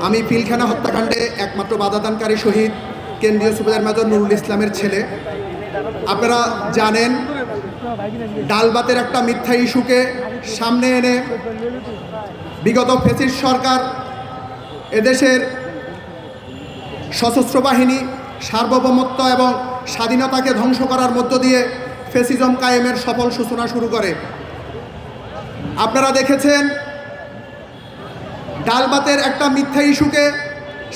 আমি পিলখানা হত্যাকাণ্ডে একমাত্র বাধাদানকারী শহীদ কেন্দ্রীয় সুবেদার মেজর নুরুল ইসলামের ছেলে। আপনারা জানেন, ডালবাতের একটা মিথ্যা ইস্যুকে সামনে এনে বিগত ফ্যাসিস্ট সরকার এদেশের সশস্ত্র বাহিনী সার্বভৌমত্ব এবং স্বাধীনতাকে ধ্বংস করার মধ্য দিয়ে ফ্যাসিজম কায়েমের সফল সূচনা শুরু করে। আপনারা দেখেছেন, ডালবাতের একটা মিথ্যা ইস্যুকে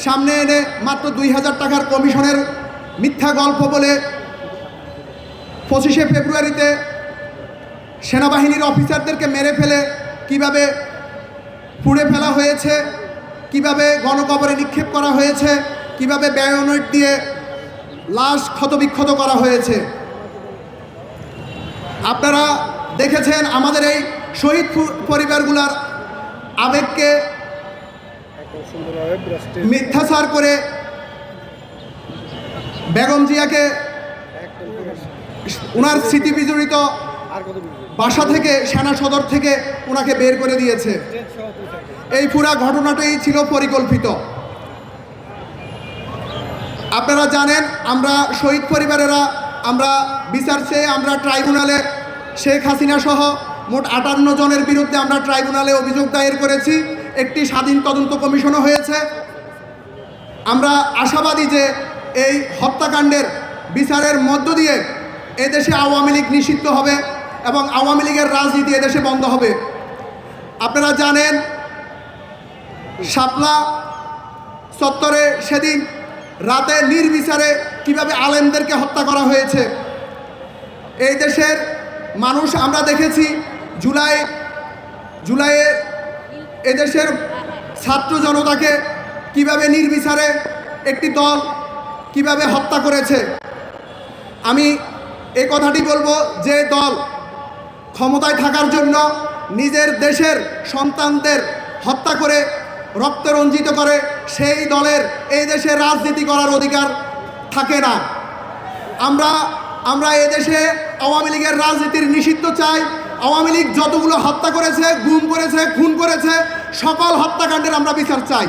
সামনে এনে মাত্র 2000 টাকার কমিশনের মিথ্যা গল্প বলে 25শে ফেব্রুয়ারিতে সেনাবাহিনীর অফিসারদেরকে মেরে ফেলে কিভাবে পুড়ে ফেলা হয়েছে, কিভাবে গণকবরে নিক্ষেপ করা হয়েছে, কিভাবে ব্যায়োনেট দিয়ে লাশ ক্ষতবিক্ষত করা হয়েছে। আপনারা দেখেছেন আমাদের এই শহীদ পরিবারগুলোর আবেগকে মিথ্যাচার করে বেগম জিয়াকে ওনার স্মৃতি বিজড়িত বাসা থেকে, সেনা সদর থেকে ওনাকে বের করে দিয়েছে। এই পুরা ঘটনাটাই ছিল পরিকল্পিত। আপনারা জানেন, আমরা শহীদ পরিবারেরা আমরা বিচার চেয়ে আমরা ট্রাইব্যুনালে শেখ হাসিনা সহ মোট 58 জনের বিরুদ্ধে আমরা ট্রাইব্যুনালে অভিযোগ দায়ের করেছি। একটি স্বাধীন তদন্ত কমিশনও হয়েছে। আমরা আশাবাদী যে এই হত্যাকাণ্ডের বিচারের মধ্য দিয়ে এদেশে আওয়ামী লীগ নিষিদ্ধ হবে এবং আওয়ামী লীগের রাজনীতি এদেশে বন্ধ হবে। আপনারা জানেন, শাপলা চত্বরে সেদিন রাতে নির্বিচারে কিভাবে আলেমদেরকে হত্যা করা হয়েছে। এই দেশের মানুষ আমরা দেখেছি জুলাইয়ে এদেশের ছাত্র জনতাকে কিভাবে নির্বিচারে একটি দল কিভাবে হত্যা করেছে। আমি এই কথাটি বলবো, যে দল ক্ষমতায় থাকার জন্য নিজের দেশের সন্তানদের হত্যা করে রক্ত রঞ্জিত করে, সেই দলের এই দেশে রাজনীতি করার অধিকার থাকে না। আমরা এদেশে আওয়ামী লীগের রাজনীতির নিষিদ্ধ চাই। আওয়ামী লীগ যতগুলো হত্যা করেছে, গুম করেছে, খুন করেছে, সকল হত্যাকাণ্ডের আমরা বিচার চাই।